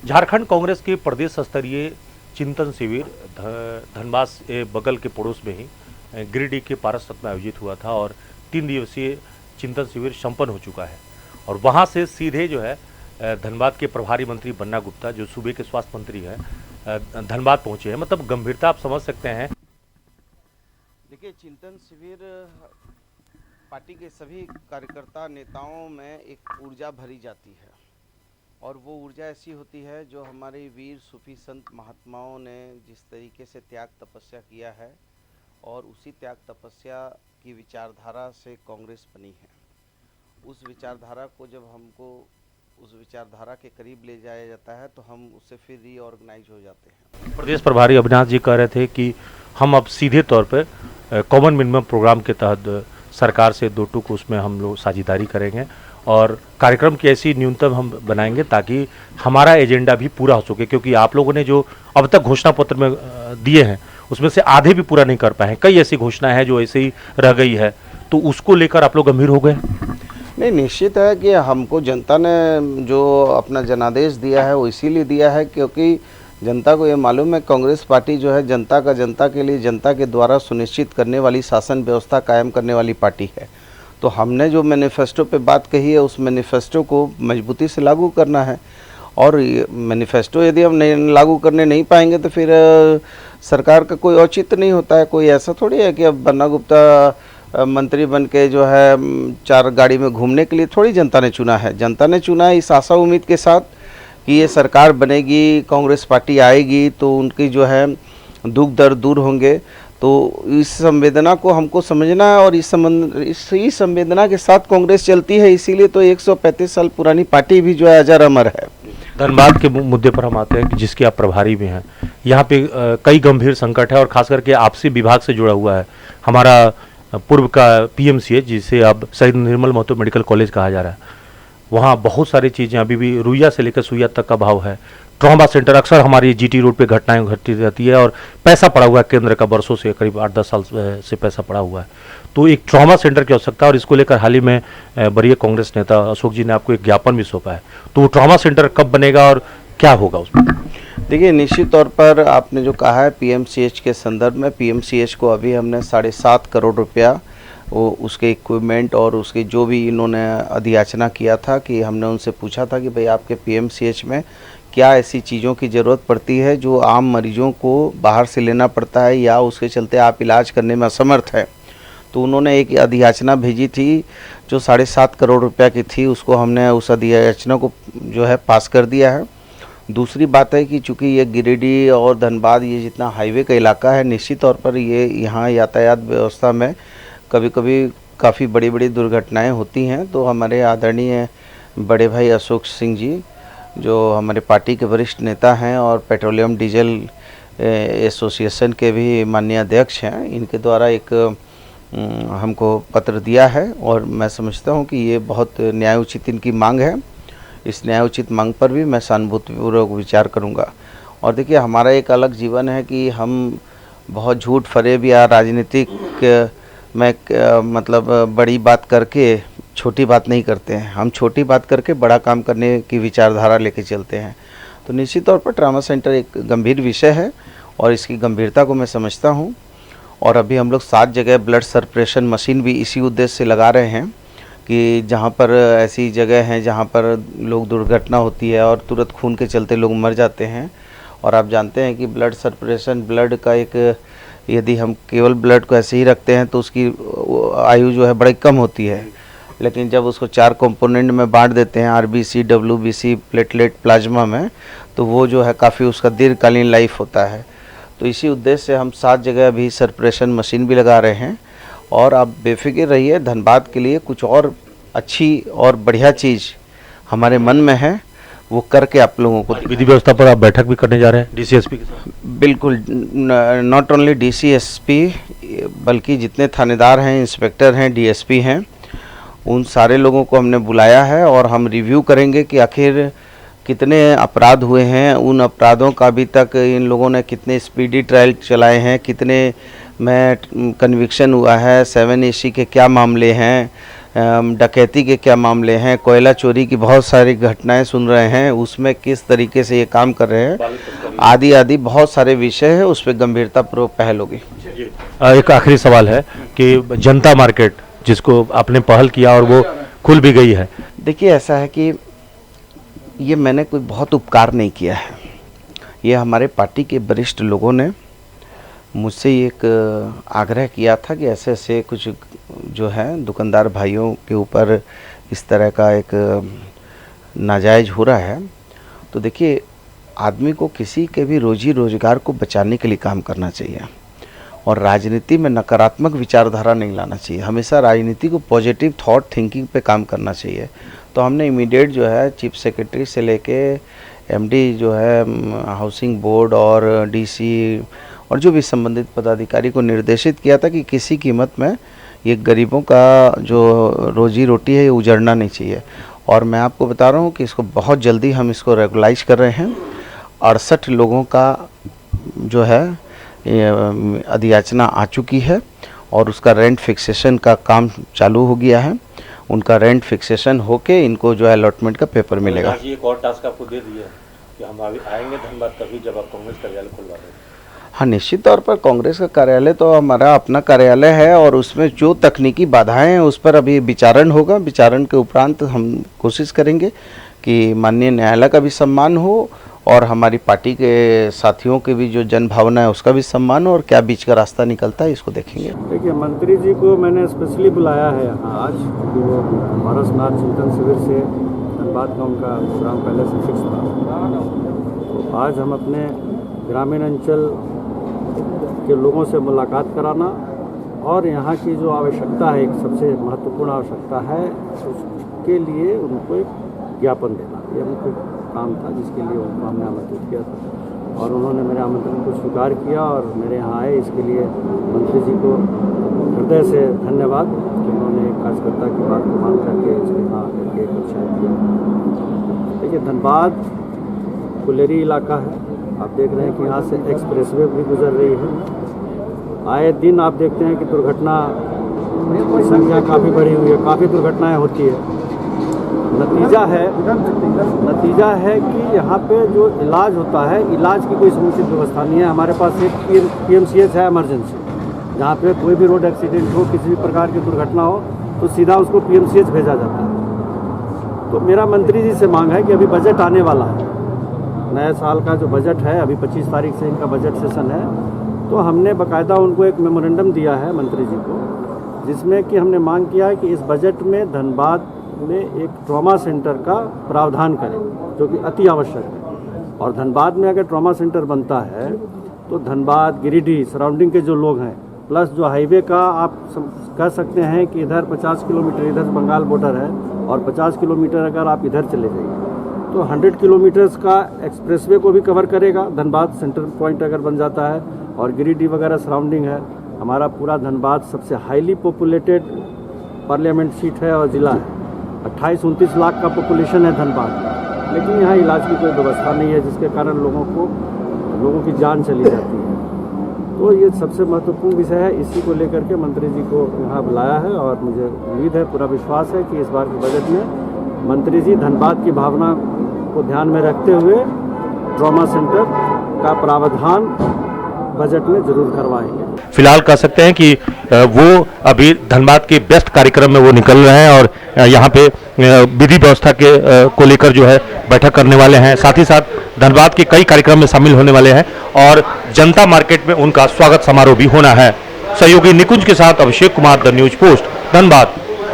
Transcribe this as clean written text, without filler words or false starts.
झारखंड कांग्रेस के प्रदेश स्तरीय चिंतन शिविर धनबाद बगल के पड़ोस में ही गिरिडीह के पारसत में आयोजित हुआ था और 3 दिवसीय चिंतन शिविर संपन्न हो चुका है। और वहां से सीधे जो है धनबाद के प्रभारी मंत्री बन्ना गुप्ता, जो सूबे के स्वास्थ्य मंत्री हैं, धनबाद पहुंचे हैं। मतलब गंभीरता आप समझ सकते हैं। देखिए, चिंतन शिविर पार्टी के सभी कार्यकर्ता नेताओं में एक ऊर्जा भरी जाती है और वो ऊर्जा ऐसी होती है जो हमारे वीर सूफी संत महात्माओं ने जिस तरीके से त्याग तपस्या किया है और उसी त्याग तपस्या की विचारधारा से कांग्रेस बनी है। उस विचारधारा को जब हमको उस विचारधारा के करीब ले जाया जाता है तो हम उससे फिर रीऑर्गेनाइज हो जाते हैं। प्रदेश प्रभारी अविनाश जी कह रहे थे कि हम अब सीधे तौर पर कॉमन मिनिमम प्रोग्राम के तहत सरकार से 2 टूक उसमें हम लोग साझेदारी करेंगे और कार्यक्रम की ऐसी न्यूनतम हम बनाएंगे ताकि हमारा एजेंडा भी पूरा हो सके, क्योंकि आप लोगों ने जो अब तक घोषणा पत्र में दिए हैं उसमें से आधे भी पूरा नहीं कर पाए हैं। कई ऐसी घोषणाएं हैं जो ऐसे ही रह गई है, तो उसको लेकर आप लोग गंभीर हो गए? नहीं, निश्चित है कि हमको जनता ने जो अपना जनादेश दिया है वो इसीलिए दिया है क्योंकि जनता को ये मालूम है कांग्रेस पार्टी जो है जनता का जनता के लिए जनता के द्वारा सुनिश्चित करने वाली शासन व्यवस्था कायम करने वाली पार्टी है। तो हमने जो मैनिफेस्टो पे बात कही है उस मैनिफेस्टो को मजबूती से लागू करना है और मैनिफेस्टो यदि हम लागू करने नहीं पाएंगे तो फिर सरकार का कोई औचित्य नहीं होता है। कोई ऐसा थोड़ी है कि अब बन्ना गुप्ता मंत्री बन के जो है 4 गाड़ी में घूमने के लिए थोड़ी जनता ने चुना है। जनता ने चुना है इस आशा उम्मीद के साथ कि ये सरकार बनेगी, कांग्रेस पार्टी आएगी तो उनकी जो है दुख दर्द दूर होंगे। तो इस संवेदना को हमको समझना है और इस संवेदना के साथ कांग्रेस चलती है। इसीलिए तो 135 साल पुरानी पार्टी भी जो है अजर अमर है। धनबाद के मुद्दे पर हम आते हैं कि जिसके आप प्रभारी भी हैं। यहाँ पे कई गंभीर संकट है और खास करके आपसी विभाग से जुड़ा हुआ है। हमारा पूर्व का पीएमसीएच, जिसे अब शहीद निर्मल महतो मेडिकल कॉलेज कहा जा रहा है, वहाँ बहुत सारी चीज़ें अभी भी रुइया से लेकर सुइया तक का भाव है। ट्रॉमा सेंटर अक्सर हमारी जीटी रोड पे घटनाएं घटती रहती है और पैसा पड़ा हुआ है केंद्र का, वर्षों से करीब 8-10 साल से पैसा पड़ा हुआ है। तो एक ट्रॉमा सेंटर की आवश्यकता है और इसको लेकर हाल ही में वरीय कांग्रेस नेता अशोक जी ने आपको एक ज्ञापन भी सौंपा है। तो वो ट्रॉमा सेंटर कब बनेगा और क्या होगा उसमें? देखिए, निश्चित तौर पर आपने जो कहा है पीएमसीएच के संदर्भ में, पीएमसीएच को अभी हमने 7.5 करोड़ रुपया वो उसके इक्विपमेंट और उसके जो भी इन्होंने अधियाचना किया था कि हमने उनसे पूछा था कि भाई आपके पीएमसीएच में क्या ऐसी चीज़ों की ज़रूरत पड़ती है जो आम मरीजों को बाहर से लेना पड़ता है या उसके चलते आप इलाज करने में असमर्थ है। तो उन्होंने एक अधियाचना भेजी थी जो 7.5 करोड़ रुपया की थी। उसको हमने उस अधियाचना को जो है पास कर दिया है। दूसरी बात है कि चूँकि ये गिरिडीह और धनबाद ये जितना हाईवे का इलाका है, निश्चित तौर पर ये यहाँ यातायात व्यवस्था में कभी कभी काफ़ी बड़ी बड़ी दुर्घटनाएं होती हैं। तो हमारे आदरणीय बड़े भाई अशोक सिंह जी, जो हमारे पार्टी के वरिष्ठ नेता हैं और पेट्रोलियम डीजल एसोसिएशन के भी माननीय अध्यक्ष हैं, इनके द्वारा एक हमको पत्र दिया है और मैं समझता हूं कि ये बहुत न्यायोचित इनकी मांग है। इस न्यायोचित मांग पर भी मैं सहानुभूतिपूर्वक विचार करूंगा। और देखिए, हमारा एक अलग जीवन है कि हम बहुत झूठ फरेब या राजनीतिक में मतलब बड़ी बात करके छोटी बात नहीं करते हैं। हम छोटी बात करके बड़ा काम करने की विचारधारा लेके चलते हैं। तो निश्चित तौर पर ट्रामा सेंटर एक गंभीर विषय है और इसकी गंभीरता को मैं समझता हूं। और अभी हम लोग 7 जगह ब्लड सर्कुलेशन मशीन भी इसी उद्देश्य से लगा रहे हैं कि जहां पर ऐसी जगह हैं जहां पर लोग दुर्घटना होती है और तुरंत खून के चलते लोग मर जाते हैं। और आप जानते हैं कि ब्लड सर्कुलेशन, ब्लड का एक, यदि हम केवल ब्लड को ऐसे ही रखते हैं तो उसकी आयु जो है बड़ी कम होती है, लेकिन जब उसको 4 कंपोनेंट में बांट देते हैं, आरबीसी, डब्ल्यूबीसी, प्लेटलेट, प्लाज्मा में, तो वो जो है काफ़ी उसका दीर्घकालीन लाइफ होता है। तो इसी उद्देश्य से हम 7 जगह अभी सर्कुलेशन मशीन भी लगा रहे हैं। और आप बेफिक्र रहिए, धनबाद के लिए कुछ और अच्छी और बढ़िया चीज़ हमारे मन में है, वो करके आप लोगों को। विधि व्यवस्था पर आप बैठक भी करने जा रहे हैं डीसीएसपी के साथ? बिल्कुल, नॉट ओनली डीसीएसपी बल्कि जितने थानेदार हैं, इंस्पेक्टर हैं, डीएसपी हैं, उन सारे लोगों को हमने बुलाया है और हम रिव्यू करेंगे कि आखिर कितने अपराध हुए हैं, उन अपराधों का अभी तक इन लोगों ने कितने स्पीडी ट्रायल चलाए हैं, कितने में कन्विक्शन हुआ है, 7AC के क्या मामले हैं, डकैती के क्या मामले हैं, कोयला चोरी की बहुत सारी घटनाएं सुन रहे हैं, उसमें किस तरीके से ये काम कर रहे हैं, आदि आदि बहुत सारे विषय हैं, उस पर गंभीरतापूर्वक पहल होगी। एक आखिरी सवाल है कि जनता मार्केट जिसको आपने पहल किया और वो खुल भी गई है। देखिए, ऐसा है कि ये मैंने कोई बहुत उपकार नहीं किया है, ये हमारे पार्टी के वरिष्ठ लोगों ने मुझसे एक आग्रह किया था कि ऐसे ऐसे कुछ जो है दुकानदार भाइयों के ऊपर इस तरह का एक नाजायज़ हो रहा है। तो देखिए, आदमी को किसी के भी रोजी रोजगार को बचाने के लिए काम करना चाहिए और राजनीति में नकारात्मक विचारधारा नहीं लाना चाहिए। हमेशा राजनीति को पॉजिटिव थॉट थिंकिंग पे काम करना चाहिए। तो हमने इमीडिएट जो है चीफ सेक्रेटरी से लेके एमडी जो है हाउसिंग बोर्ड और डीसी और जो भी संबंधित पदाधिकारी को निर्देशित किया था कि किसी कीमत में ये गरीबों का जो रोजी रोटी है ये उजड़ना नहीं चाहिए। और मैं आपको बता रहा हूँ कि इसको बहुत जल्दी हम इसको रेगुलाइज कर रहे हैं। 68 लोगों का जो है अधियाचना आ चुकी है और उसका रेंट फिक्सेशन का काम चालू हो गया है। उनका रेंट फिक्सेशन होके इनको जो है अलॉटमेंट का पेपर मिलेगा। एक और टास्क आपको दे दिया कि हम आएंगे धनबाद तभी जब आप कांग्रेस कार्यालय खुलवा रहे हैं। हाँ, निश्चित तौर पर कांग्रेस का कार्यालय तो हमारा अपना कार्यालय है और उसमें जो तकनीकी बाधाएं हैं उस पर अभी विचारण होगा। विचारण के उपरांत हम कोशिश करेंगे कि माननीय न्यायालय का भी सम्मान हो और हमारी पार्टी के साथियों के भी जो जन भावना है उसका भी सम्मान हो और क्या बीच का रास्ता निकलता है इसको देखेंगे। देखिए, मंत्री जी को मैंने स्पेशली बुलाया है यहाँ आज, क्योंकि वो पारसनाथ चिंतन शिविर से धनबाद का उनका प्रोग्राम पहले से फिक्स था। तो आज हम अपने ग्रामीण अंचल के लोगों से मुलाकात कराना और यहाँ की जो आवश्यकता है, एक सबसे महत्वपूर्ण आवश्यकता है, उसके लिए उनको एक ज्ञापन देना, ये मुख्य काम था जिसके लिए उनको हमने आमंत्रित किया था और उन्होंने मेरे आमंत्रण को स्वीकार किया और मेरे यहाँ आए। इसके लिए मंत्री जी को हृदय से धन्यवाद कि उन्होंने एक कार्यकर्ता की बात को मान करके इसके यहाँ आकर के उत्साह किया। देखिए, धनबाद कुलेरी इलाका है, आप देख रहे हैं कि यहाँ से एक्सप्रेसवे भी गुजर रही है। आए दिन आप देखते हैं कि दुर्घटना की संख्या काफ़ी बढ़ी हुई है, काफ़ी दुर्घटनाएं होती है। नतीजा है कि यहाँ पे जो इलाज होता है, इलाज की कोई समुचित व्यवस्था नहीं है। हमारे पास एक PMCH है इमरजेंसी, जहाँ पे कोई भी रोड एक्सीडेंट हो, किसी भी प्रकार की दुर्घटना हो तो सीधा उसको PMCH भेजा जाता है। तो मेरा मंत्री जी से मांग है कि अभी बजट आने वाला है, नए साल का जो बजट है, अभी 25 तारीख से इनका बजट सेशन है, तो हमने बाकायदा उनको एक मेमोरेंडम दिया है मंत्री जी को, जिसमें कि हमने मांग किया है कि इस बजट में धनबाद में एक ट्रॉमा सेंटर का प्रावधान करें, जो कि अति आवश्यक है। और धनबाद में अगर ट्रॉमा सेंटर बनता है तो धनबाद, गिरिडीह, सराउंडिंग के जो लोग हैं, प्लस जो हाईवे का आप कह सकते हैं कि इधर 50 किलोमीटर इधर बंगाल बॉर्डर है और 50 किलोमीटर अगर आप इधर चले जाइए तो 100 किलोमीटर्स का एक्सप्रेसवे को भी कवर करेगा। धनबाद सेंटर पॉइंट अगर बन जाता है और गिरिडीह वगैरह सराउंडिंग है, हमारा पूरा धनबाद सबसे हाईली पॉपुलेटेड पार्लियामेंट सीट है और ज़िला है। 28-29 लाख का पॉपुलेशन है धनबाद, लेकिन यहाँ इलाज की कोई व्यवस्था नहीं है, जिसके कारण लोगों की जान चली जाती है। तो ये सबसे महत्वपूर्ण विषय है, इसी को लेकर के मंत्री जी को यहाँ बुलाया है और मुझे उम्मीद है, पूरा विश्वास है कि इस बार के बजट में मंत्री जी धनबाद की भावना को ध्यान में रखते हुए ट्रॉमा सेंटर का प्रावधान बजट में जरूर करवाएंगे। फिलहाल कह सकते हैं कि वो अभी धनबाद के बेस्ट कार्यक्रम में वो निकल रहे हैं और यहाँ पे विधि व्यवस्था के को लेकर जो है बैठक करने वाले हैं, साथ ही साथ धनबाद के कई कार्यक्रम में शामिल होने वाले हैं और जनता मार्केट में उनका स्वागत समारोह भी होना है। सहयोगी निकुंज के साथ Abhishek Kumar, The News Post, Dhanbad.